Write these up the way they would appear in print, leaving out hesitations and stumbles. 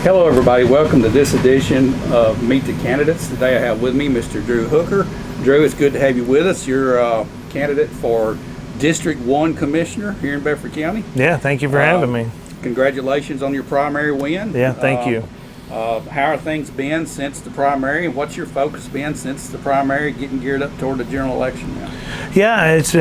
Hello, everybody. Welcome to this edition of Meet the Candidates. Today I have with me Mr. Drew Hooker. Drew, it's good to have you with us. You're a candidate for District 1 Commissioner here in Bedford County. Yeah, thank you for having me. Congratulations on your primary win. Yeah, thank you. How are things been since the primary, and what's your focus been since the primary, getting geared up toward the general election now? Yeah, it's,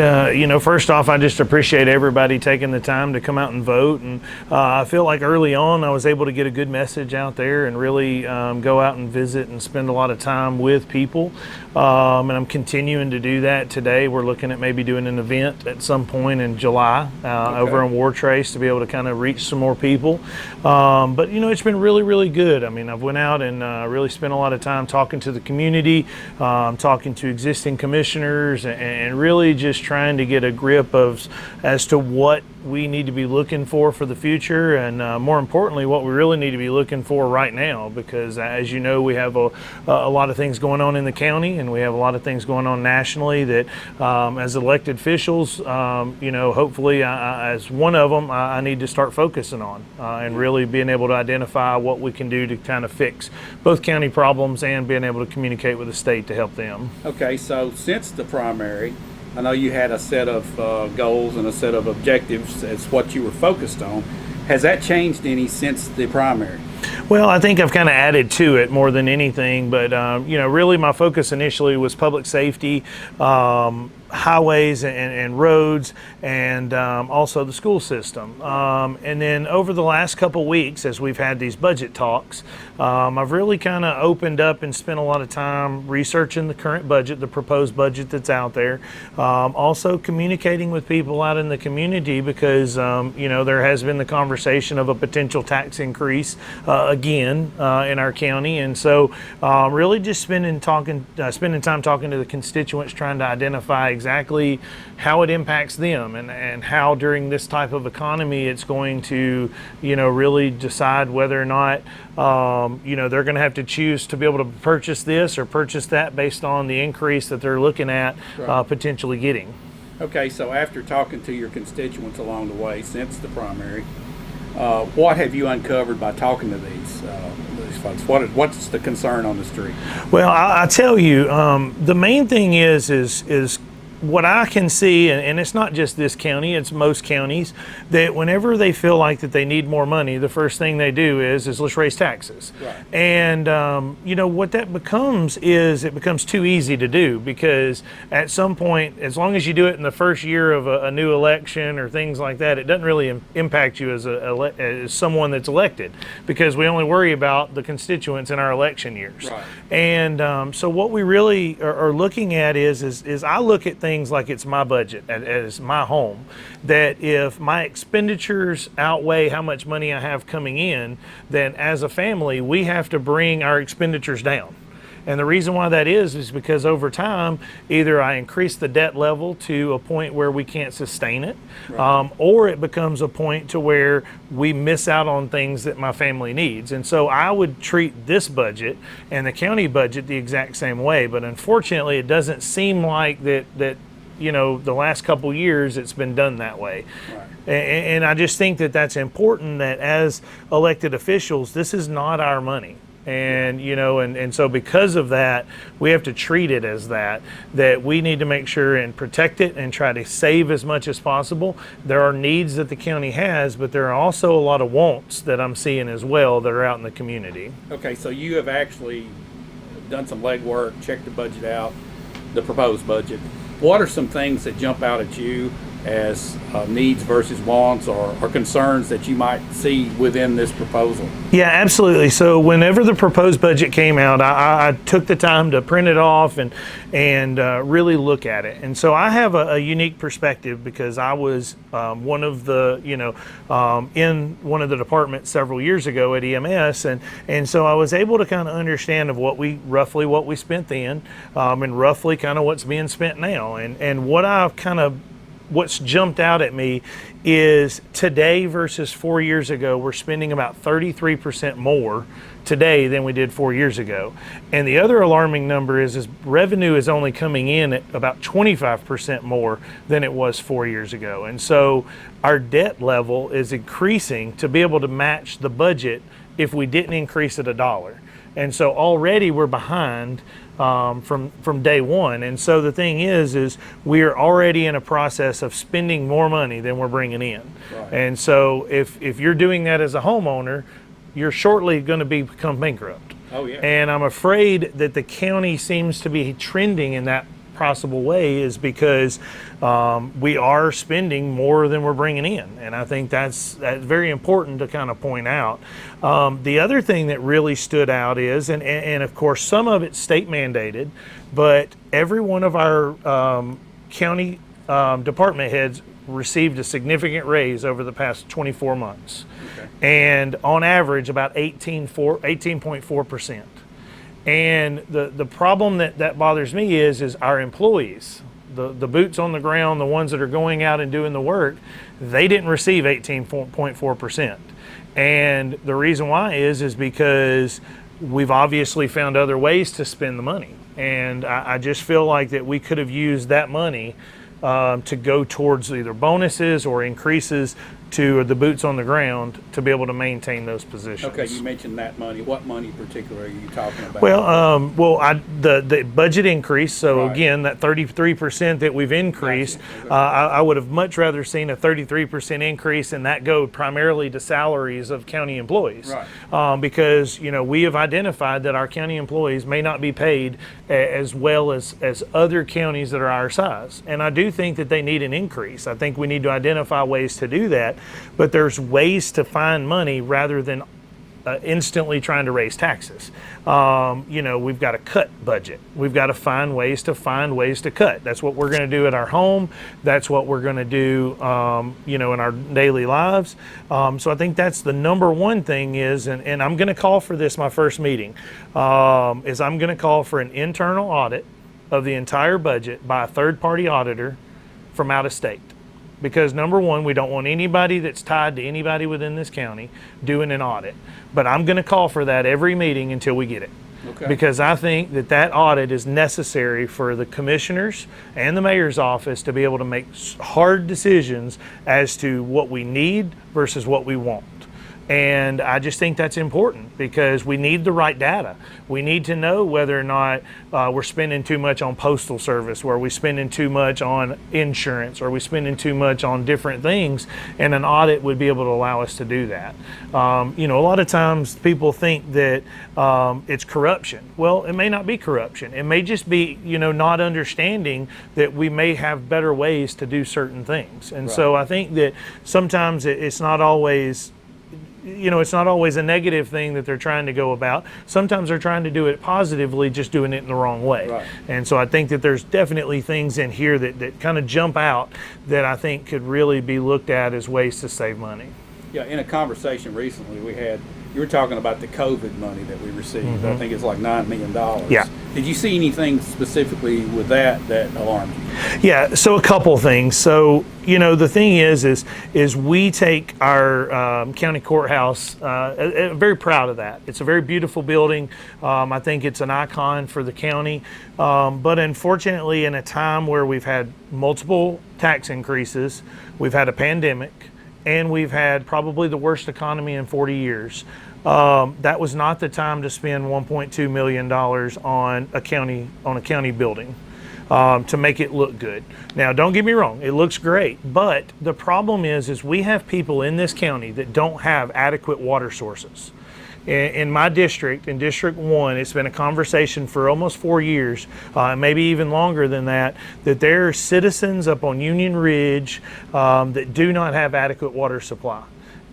first off, I just appreciate everybody taking the time to come out and vote. And I feel like early on I was able to get a good message out there and really go out and visit and spend a lot of time with people. And I'm continuing to do that today. We're looking at maybe doing an event at some point in July over in War Trace to be able to kind of reach some more people. But, it's been really, really good. I mean, I've went out and really spent a lot of time talking to the community, talking to existing commissioners, and really just trying to get a grip as to what we need to be looking for the future, and more importantly, what we really need to be looking for right now, because as you know, we have a lot of things going on in the county, and we have a lot of things going on nationally that as elected officials, hopefully as one of them, I need to start focusing on and really being able to identify what we can do to kind of fix both county problems and being able to communicate with the state to help them. Okay, so since the primary, I know you had a set of goals and a set of objectives as what you were focused on. Has that changed any since the primary? Well, I think I've kind of added to it more than anything, but really my focus initially was public safety, highways and roads, and also the school system. And then over the last couple weeks, as we've had these budget talks, I've really kind of opened up and spent a lot of time researching the current budget, the proposed budget that's out there. Also communicating with people out in the community, because there has been the conversation of a potential tax increase again in our county, and so really just spending time talking to the constituents, trying to identify exactly how it impacts them, and how during this type of economy it's going to really decide whether or not they're going to have to choose to be able to purchase this or purchase that based on the increase that they're looking at potentially getting. Okay, so after talking to your constituents along the way since the primary, what have you uncovered by talking to these folks? What's the concern on the street? Well, I tell you, the main thing is what I can see, and it's not just this county, it's most counties, that whenever they feel like that they need more money, the first thing they do is let's raise taxes. Right. And what that becomes is it becomes too easy to do, because at some point, as long as you do it in the first year of a new election or things like that, it doesn't really impact you as someone that's elected, because we only worry about the constituents in our election years. Right. And so what we really are looking at is I look at things like it's my budget as my home, that if my expenditures outweigh how much money I have coming in, then as a family we have to bring our expenditures down. And the reason why that is because over time, either I increase the debt level to a point where we can't sustain it, or it becomes a point to where we miss out on things that my family needs. And so I would treat this budget and the county budget the exact same way. But unfortunately, it doesn't seem like that the last couple years it's been done that way. Right. And I just think that that's important, that as elected officials, this is not our money. And and so because of that, we have to treat it as that we need to make sure and protect it and try to save as much as possible. There are needs that the county has, but there are also a lot of wants that I'm seeing as well that are out in the community. Okay, so you have actually done some legwork, checked the budget out, the proposed budget. What are some things that jump out at you as needs versus wants, or concerns that you might see within this proposal? Yeah, absolutely. So whenever the proposed budget came out, I took the time to print it off and really look at it. And so I have a unique perspective, because I was one of the, in one of the departments several years ago at EMS. And so I was able to kind of understand of what we spent then, and roughly kind of what's being spent now. And what's jumped out at me is today versus 4 years ago, we're spending about 33% more today than we did 4 years ago. And the other alarming number is revenue is only coming in at about 25% more than it was 4 years ago. And so our debt level is increasing to be able to match the budget if we didn't increase it $1. And so already we're behind from day one. And so the thing is we are already in a process of spending more money than we're bringing in. Right. And so if you're doing that as a homeowner, you're shortly going to become bankrupt. Oh, yeah. And I'm afraid that the county seems to be trending in that possible way is because we are spending more than we're bringing in. And I think that's very important to kind of point out. The other thing that really stood out is, and of course some of it's state mandated, but every one of our county department heads received a significant raise over the past 24 months. Okay. And on average about 18.4%. And the problem that bothers me is our employees, the boots on the ground, the ones that are going out and doing the work, they didn't receive 18.4%. And the reason why is because we've obviously found other ways to spend the money. And I just feel like that we could have used that money to go towards either bonuses or increases to the boots on the ground to be able to maintain those positions. Okay, you mentioned that money. What money in particular are you talking about? Well, the budget increase. So Right. again, that 33% that we've increased, Gotcha. Okay. I would have much rather seen a 33% increase, and that go primarily to salaries of county employees. Right. Because we have identified that our county employees may not be paid as well as other counties that are our size, and I do think that they need an increase. I think we need to identify ways to do that. But there's ways to find money rather than instantly trying to raise taxes. We've got to cut budget. We've got to find ways to cut. That's what we're going to do at our home. That's what we're going to do, in our daily lives. So I think that's the number one thing is, and I'm going to call for this my first meeting, is I'm going to call for an internal audit of the entire budget by a third-party auditor from out of state. Because number one, we don't want anybody that's tied to anybody within this county doing an audit. But I'm going to call for that every meeting until we get it. Okay. Because I think that audit is necessary for the commissioners and the mayor's office to be able to make hard decisions as to what we need versus what we want. And I just think that's important because we need the right data. We need to know whether or not we're spending too much on postal service, or we're spending too much on insurance, or we're spending too much on different things. And an audit would be able to allow us to do that. A lot of times people think that it's corruption. Well, it may not be corruption. It may just be, not understanding that we may have better ways to do certain things. And Right. so I think that sometimes it's not always it's not always a negative thing that they're trying to go about. Sometimes they're trying to do it positively, just doing it in the wrong way. Right. And so I think that there's definitely things in here that kind of jump out that I think could really be looked at as ways to save money. Yeah, in a conversation recently you were talking about the COVID money that we received. I think it's like $9 million. Yeah. Did you see anything specifically with that alarmed you? Yeah, so a couple things. So, the thing is we take our county courthouse, very proud of that. It's a very beautiful building. I think it's an icon for the county. But unfortunately, in a time where we've had multiple tax increases, we've had a pandemic, and we've had probably the worst economy in 40 years. That was not the time to spend $1.2 million on a county building to make it look good. Now, don't get me wrong, it looks great, but the problem is we have people in this county that don't have adequate water sources. In my district, in District 1, it's been a conversation for almost 4 years, maybe even longer than that there are citizens up on Union Ridge that do not have adequate water supply.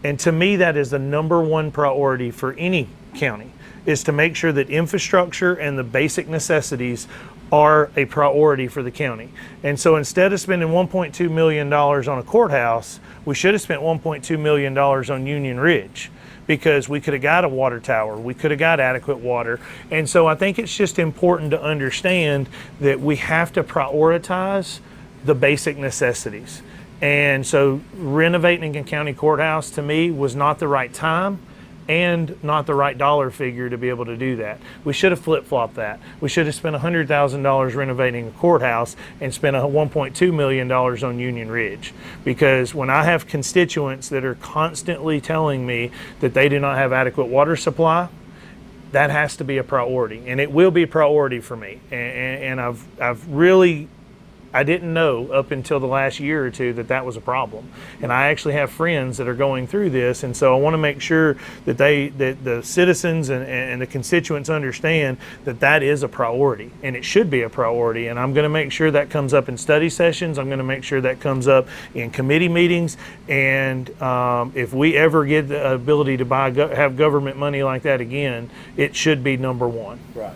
And to me, that is the number one priority for any county, is to make sure that infrastructure and the basic necessities are a priority for the county. And so instead of spending $1.2 million on a courthouse, we should have spent $1.2 million on Union Ridge, because we could have got a water tower, we could have got adequate water. And so I think it's just important to understand that we have to prioritize the basic necessities. And so renovating a county courthouse to me was not the right time and not the right dollar figure to be able to do that. We should have flip-flopped that. We should have spent $100,000 renovating a courthouse and spent $1.2 million on Union Ridge. Because when I have constituents that are constantly telling me that they do not have adequate water supply, that has to be a priority, and it will be a priority for me. And I've really, I didn't know up until the last year or two that that was a problem. And I actually have friends that are going through this, and so I want to make sure that that the citizens and the constituents understand that that is a priority, and it should be a priority. And I'm going to make sure that comes up in study sessions. I'm going to make sure that comes up in committee meetings. And if we ever get the ability to have government money like that again, it should be number one. Right.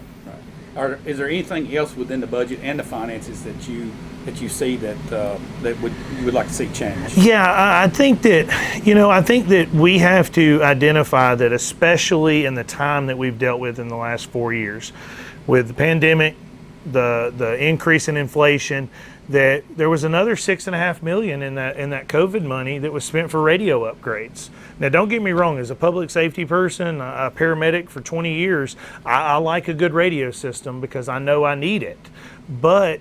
Is there anything else within the budget and the finances that you see that you would like to see change? Yeah, I think that we have to identify that, especially in the time that we've dealt with in the last 4 years, with the pandemic, the increase in inflation, that there was another $6.5 million in that COVID money that was spent for radio upgrades. Now, don't get me wrong, as a public safety person, a paramedic for 20 years, I like a good radio system because I know I need it. But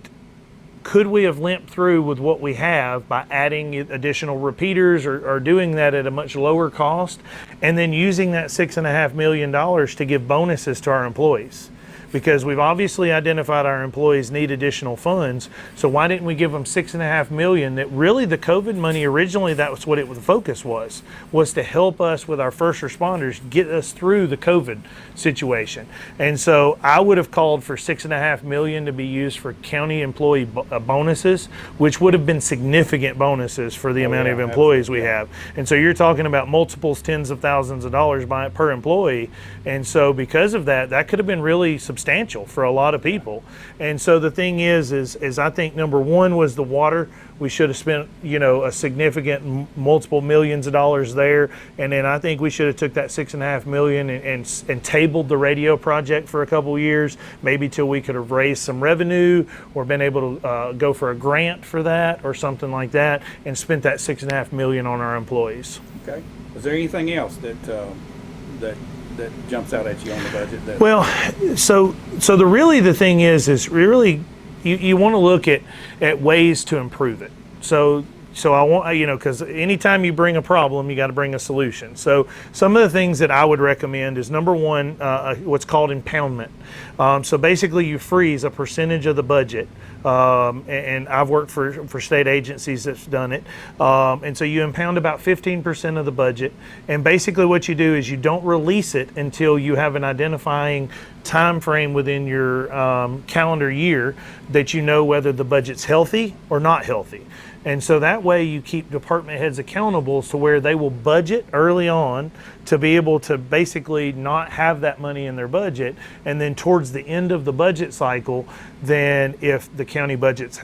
could we have limped through with what we have by adding additional repeaters or doing that at a much lower cost, and then using that $6.5 million to give bonuses to our employees? Because we've obviously identified our employees need additional funds, so why didn't we give them $6.5 million? That really, the COVID money originally, that was what the focus was to help us with our first responders, get us through the COVID situation. And so I would have called for $6.5 million to be used for county employee bonuses, which would have been significant bonuses for the amount of employees we have. And so you're talking about multiples, tens of thousands of dollars per employee. And so because of that, that could have been really substantial for a lot of people. And so the thing is I think number one was the water. We should have spent, a significant multiple millions of dollars there. And then I think we should have took that $6.5 million and tabled the radio project for a couple of years, maybe till we could have raised some revenue or been able to go for a grant for that or something like that, and spent that $6.5 million on our employees. Okay. Is there anything else that jumps out at you on the budget? Well, so the thing is really you want to look at ways to improve it. So I want, because anytime you bring a problem, you got to bring a solution. So some of the things that I would recommend is, number one, what's called impoundment. So basically you freeze a percentage of the budget. And I've worked for state agencies that's done it. And so you impound about 15% of the budget. And basically what you do is you don't release it until you have an identifying time frame within your calendar year that you know whether the budget's healthy or not healthy. And so that way you keep department heads accountable to where they will budget early on to be able to basically not have that money in their budget. And then towards the end of the budget cycle, then if the county budget's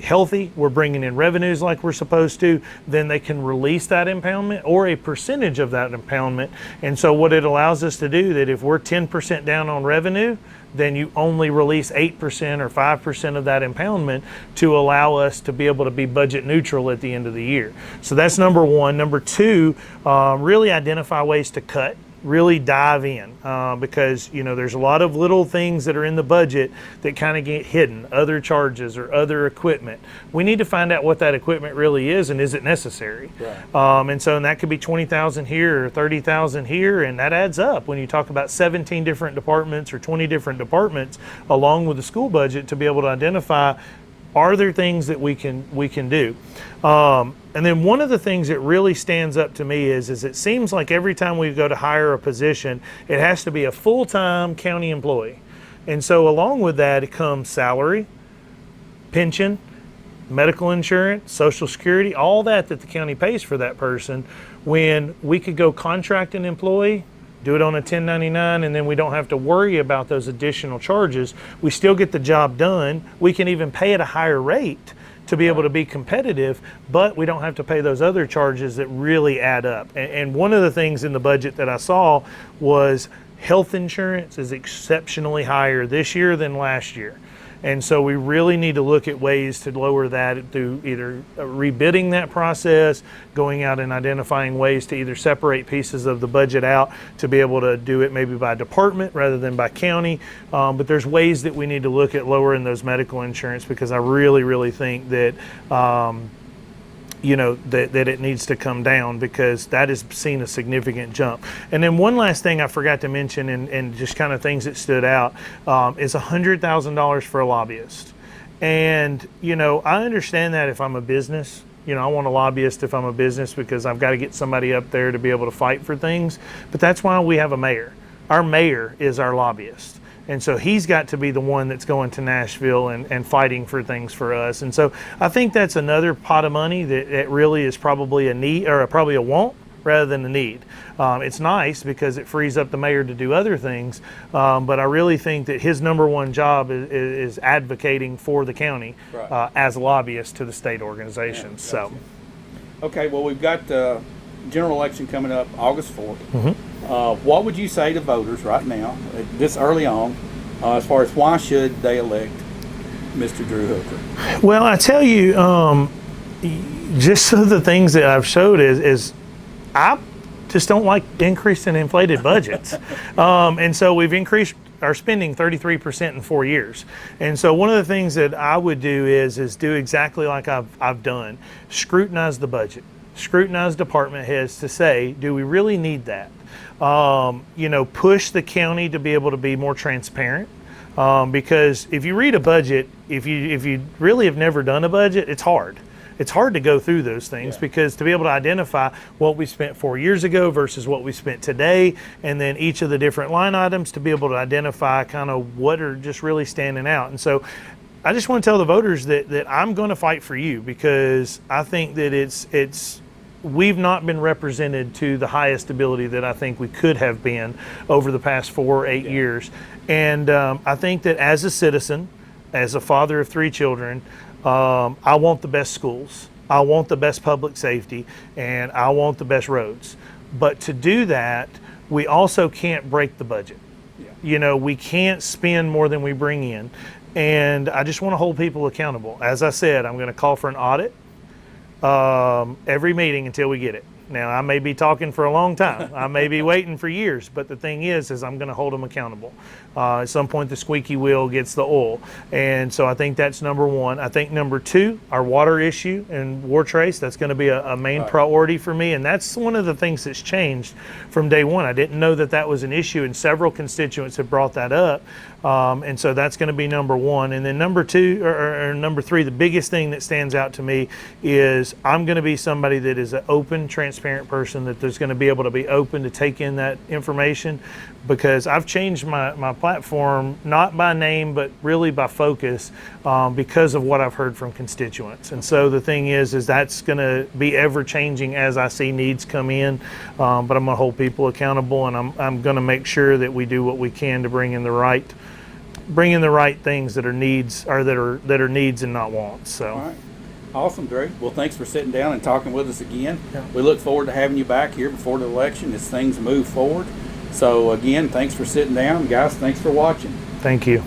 healthy, we're bringing in revenues like we're supposed to, then they can release that impoundment or a percentage of that impoundment. And so what it allows us to do, that if we're 10% down on revenue, then you only release 8% or 5% of that impoundment to allow us to be able to be budget neutral at the end of the year. So that's number one. Number two, really identify ways to cut. Really dive in because there's a lot of little things that are in the budget that kind of get hidden, other charges or other equipment. We need to find out what that equipment really is and is it necessary. Right. And that could be $20,000 here or $30,000 here, and that adds up when you talk about 17 different departments or 20 different departments along with the school budget, to be able to identify, are there things that we can do? And then one of the things that really stands up to me is it seems like every time we go to hire a position, it has to be a full-time county employee. And so along with that, it comes salary, pension, medical insurance, Social Security, all that the county pays for that person, when we could go contract an employee, do it on a 1099, and then we don't have to worry about those additional charges. We still get the job done. We can even pay at a higher rate to be able to be competitive, but we don't have to pay those other charges that really add up. And one of the things in the budget that I saw was health insurance is exceptionally higher this year than last year. And so we really need to look at ways to lower that through either rebidding that process, going out and identifying ways to either separate pieces of the budget out to be able to do it maybe by department rather than by county. But there's ways that we need to look at lowering those medical insurance, because I really think that that it needs to come down, because that has seen a significant jump. And then one last thing I forgot to mention, and just kind of things that stood out, is $100,000 for a lobbyist. And, I understand that if I'm a business, I want a lobbyist if I'm a business, because I've got to get somebody up there to be able to fight for things. But that's why we have a mayor. Our mayor is our lobbyist. And so he's got to be the one that's going to Nashville and fighting for things for us. And so I think that's another pot of money that really is probably a need, or probably a want rather than a need. It's nice because it frees up the mayor to do other things. But I really think that his number one job is advocating for the county as a lobbyist to the state organizations. Yeah, gotcha. Okay, well, we've got the general election coming up August 4th. What would you say to voters right now, this early on, as far as why should they elect Mr. Drew Hooker? Well, I tell you, just so the things that I've showed is I just don't like increasing inflated budgets. And so we've increased our spending 33% in 4 years. And so one of the things that I would do is do exactly like I've done, scrutinize the budget. Scrutinize department heads to say, do we really need that? Push the county to be able to be more transparent. Because if you read a budget, if you really have never done a budget, it's hard. It's hard to go through those things because to be able to identify what we spent 4 years ago versus what we spent today, and then each of the different line items to be able to identify kind of what are just really standing out. And so I just want to tell the voters that I'm going to fight for you, because I think that we've not been represented to the highest ability that I think we could have been over the past 4 or 8 years. And I think that as a citizen, as a father of 3 children, I want the best schools, I want the best public safety, and I want the best roads. But to do that, we also can't break the budget. We can't spend more than we bring in. And I just want to hold people accountable. As I said, I'm going to call for an audit every meeting until we get it. Now, I may be talking for a long time. I may be waiting for years, but the thing is I'm going to hold them accountable. At some point, the squeaky wheel gets the oil. And so I think that's number one. I think number 2, our water issue and Wartrace, that's going to be a main priority for me. And that's one of the things that's changed from day one. I didn't know that was an issue, and several constituents have brought that up. And so that's going to be number 1. And then number 2 or number 3, the biggest thing that stands out to me is I'm going to be somebody that is an open, transparent person, that there's going to be able to be open to take in that information, because I've changed my platform, not by name, but really by focus, because of what I've heard from constituents. And so the thing is that's going to be ever changing as I see needs come in. But I'm going to hold people accountable, and I'm going to make sure that we do what we can to bring in the right things that are needs, or that are needs and not wants. So. All right. Awesome, Drew. Well, thanks for sitting down and talking with us again. Yeah. We look forward to having you back here before the election as things move forward. So again, thanks for sitting down. Guys, thanks for watching. Thank you.